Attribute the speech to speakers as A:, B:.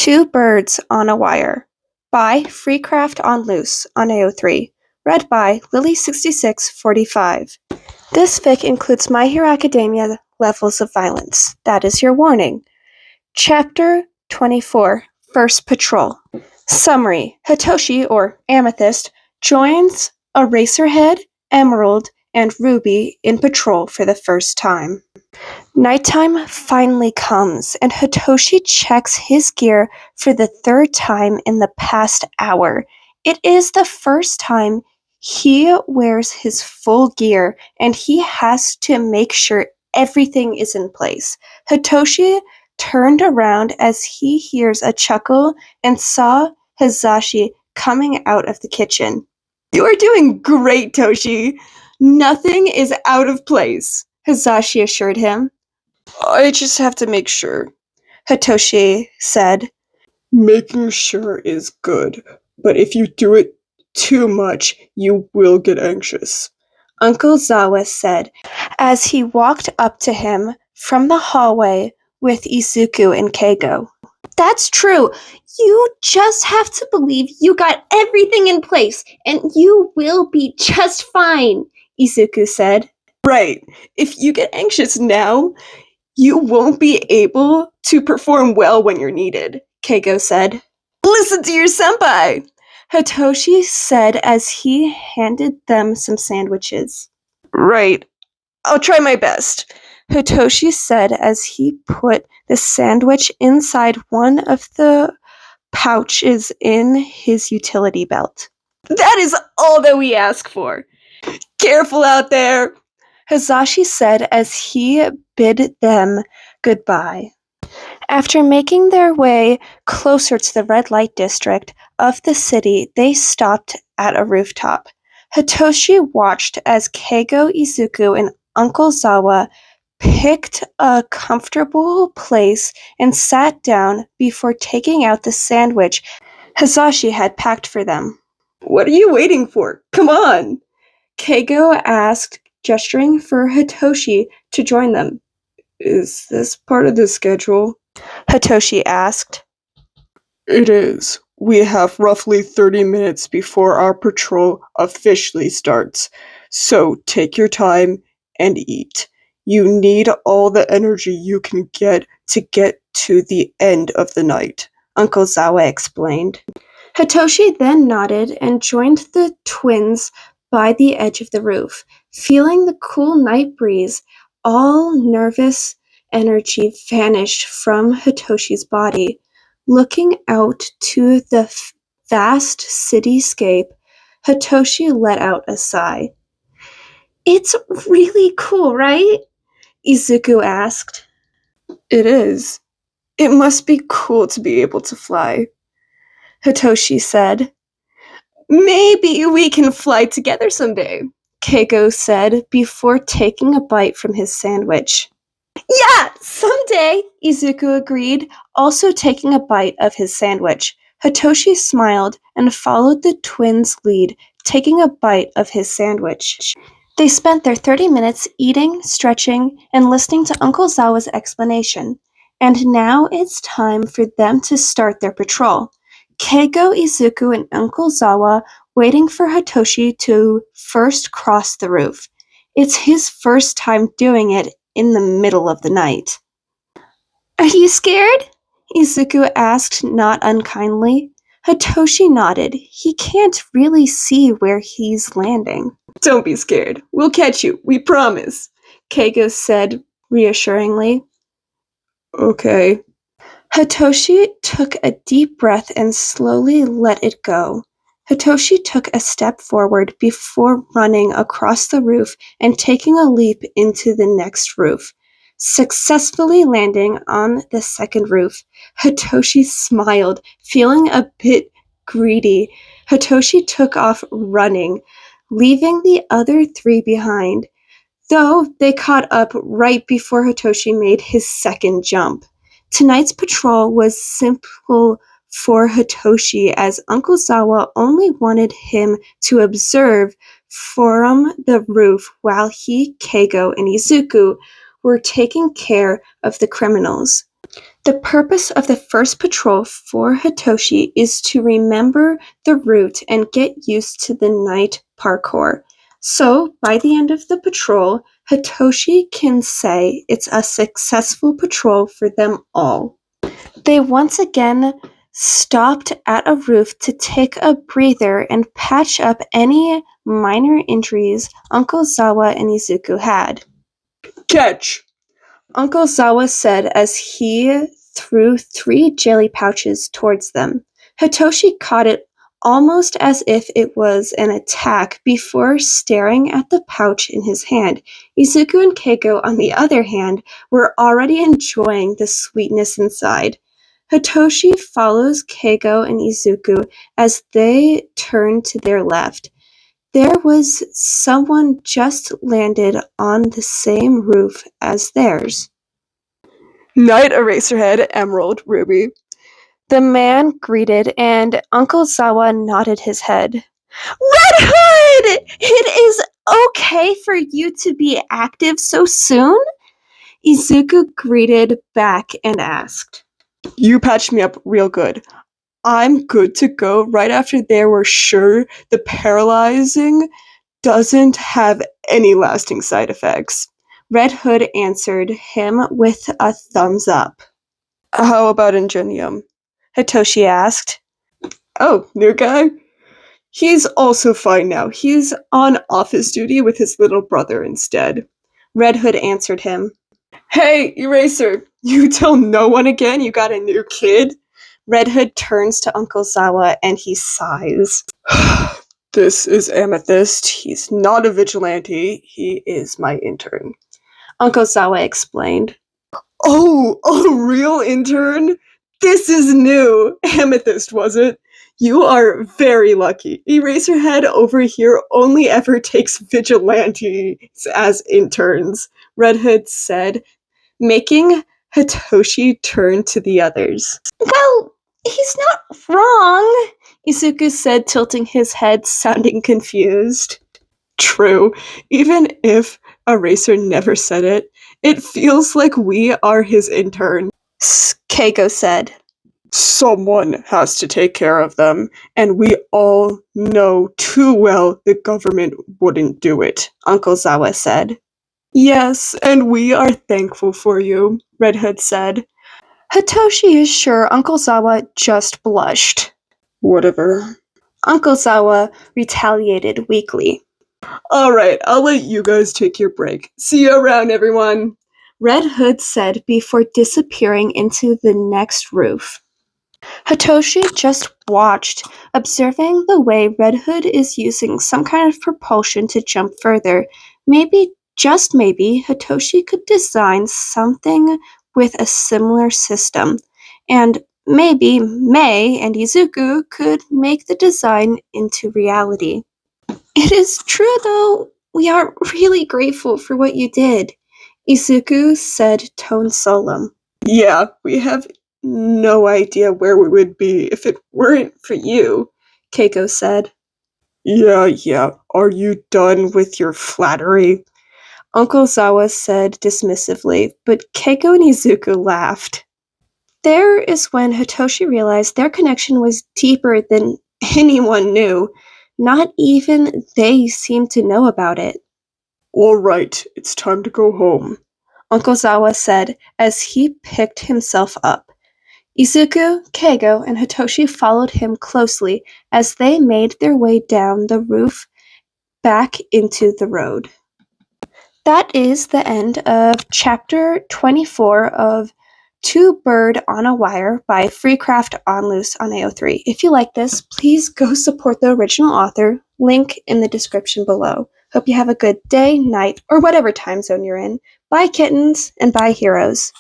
A: Two Birds on a Wire by Freecraft on Loose on AO3. Read by Lily6645. This fic includes My Hero Academia levels of violence. That is your warning. Chapter 24, First Patrol. Summary: Hitoshi, or Amethyst, joins Eraserhead, Emerald, and Ruby in patrol for the first time. Nighttime finally comes, and Hitoshi checks his gear for the third time in the past hour. It is the first time he wears his full gear, and he has to make sure everything is in place. Hitoshi turned around as he hears a chuckle and saw Hisashi coming out of the kitchen. "You are doing great, Toshi. Nothing is out of place," Hisashi assured him. "I just have to make sure," Hitoshi said.
B: "Making sure is good, but if you do it too much, you will get anxious,"
A: Uncle Zawa said as he walked up to him from the hallway with Izuku and Keigo. "That's true. You just have to believe you got everything in place, and you will be just fine," Izuku said.
B: "Right. If you get anxious now, you won't be able to perform well when you're needed,"
A: Keigo said.
B: "Listen to your senpai,"
A: Hitoshi said as he handed them some sandwiches.
B: "Right. I'll try my best,"
A: Hitoshi said as he put the sandwich inside one of the pouches in his utility belt.
B: "That is all that we ask for. Careful out there,"
A: Hisashi said as he bid them goodbye. After making their way closer to the red light district of the city, they stopped at a rooftop. Hitoshi watched as Keigo, Izuku, and Uncle Zawa picked a comfortable place and sat down before taking out the sandwich Hisashi had packed for them.
B: "What are you waiting for? Come on,"
A: Keigo asked, gesturing for Hitoshi to join them.
B: "Is this part of the schedule?"
A: Hitoshi asked.
B: "It is. We have roughly 30 minutes before our patrol officially starts, so take your time and eat. You need all the energy you can get to the end of the night,"
A: Uncle Zawa explained. Hitoshi then nodded and joined the twins by the edge of the roof. Feeling the cool night breeze, all nervous energy vanished from Hitoshi's body. Looking out to the vast cityscape, Hitoshi let out a sigh. "It's really cool, right?" Izuku asked.
B: "It is. It must be cool to be able to fly,"
A: Hitoshi said.
B: "Maybe we can fly together someday,"
A: Keigo said before taking a bite from his sandwich.
B: "Yeah, someday,"
A: Izuku agreed, also taking a bite of his sandwich. Hitoshi smiled and followed the twins' lead, taking a bite of his sandwich. They spent their 30 minutes eating, stretching, and listening to Uncle Zawa's explanation. And now it's time for them to start their patrol. Keigo, Izuku, and Uncle Zawa waiting for Hitoshi to first cross the roof. It's his first time doing it in the middle of the night. "Are you scared?" Izuku asked, not unkindly. Hitoshi nodded. He can't really see where he's landing.
B: "Don't be scared. We'll catch you. We promise,"
A: Keigo said reassuringly.
B: "Okay."
A: Hitoshi took a deep breath and slowly let it go. Hitoshi took a step forward before running across the roof and taking a leap into the next roof. Successfully landing on the second roof, Hitoshi smiled, feeling a bit greedy. Hitoshi took off running, leaving the other three behind, though they caught up right before Hitoshi made his second jump. Tonight's patrol was simple for Hitoshi, as Uncle Zawa only wanted him to observe from the roof while he, Keigo, and Izuku were taking care of the criminals. The purpose of the first patrol for Hitoshi is to remember the route and get used to the night parkour. So, by the end of the patrol, Hitoshi can say it's a successful patrol for them all. They once again stopped at a roof to take a breather and patch up any minor injuries Uncle Zawa and Izuku had.
B: Catch!
A: Uncle Zawa said as he threw 3 jelly pouches towards them. Hitoshi caught it almost as if it was an attack before staring at the pouch in his hand. Izuku and Keiko, on the other hand, were already enjoying the sweetness inside. Hitoshi follows Keiko and Izuku as they turn to their left. There was someone just landed on the same roof as theirs.
B: Knight Eraserhead, Emerald, Ruby.
A: The man greeted, and Uncle Zawa nodded his head. Red Hood! It is okay for you to be active so soon? Izuku greeted back and asked.
B: You patched me up real good. I'm good to go right after they were sure the paralyzing doesn't have any lasting side effects.
A: Red Hood answered him with a thumbs up.
B: How about Ingenium?
A: Hitoshi asked.
B: Oh, new guy? He's also fine now. He's on office duty with his little brother instead.
A: Red Hood answered him.
B: Hey, Eraser, you tell no one again you got a new kid?
A: Red Hood turns to Uncle Zawa and he sighs.
B: This is Amethyst. He's not a vigilante. He is my intern.
A: Uncle Zawa explained.
B: Oh, a real intern? This is new. Amethyst, was it? You are very lucky. Eraserhead over here only ever takes vigilantes as interns, Red Hood said, making Hitoshi turn to the others.
A: Well, he's not wrong, Izuku said, tilting his head, sounding confused.
B: True. Even if Eraser never said it, it feels like we are his intern,
A: Keiko said.
B: Someone has to take care of them, and we all know too well the government wouldn't do it,
A: Uncle Zawa said.
B: Yes, and we are thankful for you, Red Hood said.
A: Hitoshi is sure Uncle Zawa just blushed.
B: Whatever.
A: Uncle Zawa retaliated weakly.
B: Alright, I'll let you guys take your break. See you around, everyone,
A: Red Hood said before disappearing into the next roof. Hitoshi just watched, observing the way Red Hood is using some kind of propulsion to jump further. Maybe, just maybe, Hitoshi could design something with a similar system. And maybe Mei and Izuku could make the design into reality. It is true, though. We are really grateful for what you did, Izuku said, tone solemn.
B: Yeah, we have no idea where we would be if it weren't for you,
A: Keiko said.
B: Yeah. Are you done with your flattery?
A: Uncle Zawa said dismissively, but Keiko and Izuku laughed. There is when Hitoshi realized their connection was deeper than anyone knew. Not even they seemed to know about it.
B: All right, it's time to go home,
A: Uncle Zawa said as he picked himself up. Izuku, Keigo, and Hitoshi followed him closely as they made their way down the roof back into the road. That is the end of chapter 24 of Two Bird on a Wire by Freecraft on Loose on AO3. If you like this, please go support the original author. Link in the description below. Hope you have a good day, night, or whatever time zone you're in. Bye, kittens, and bye, heroes.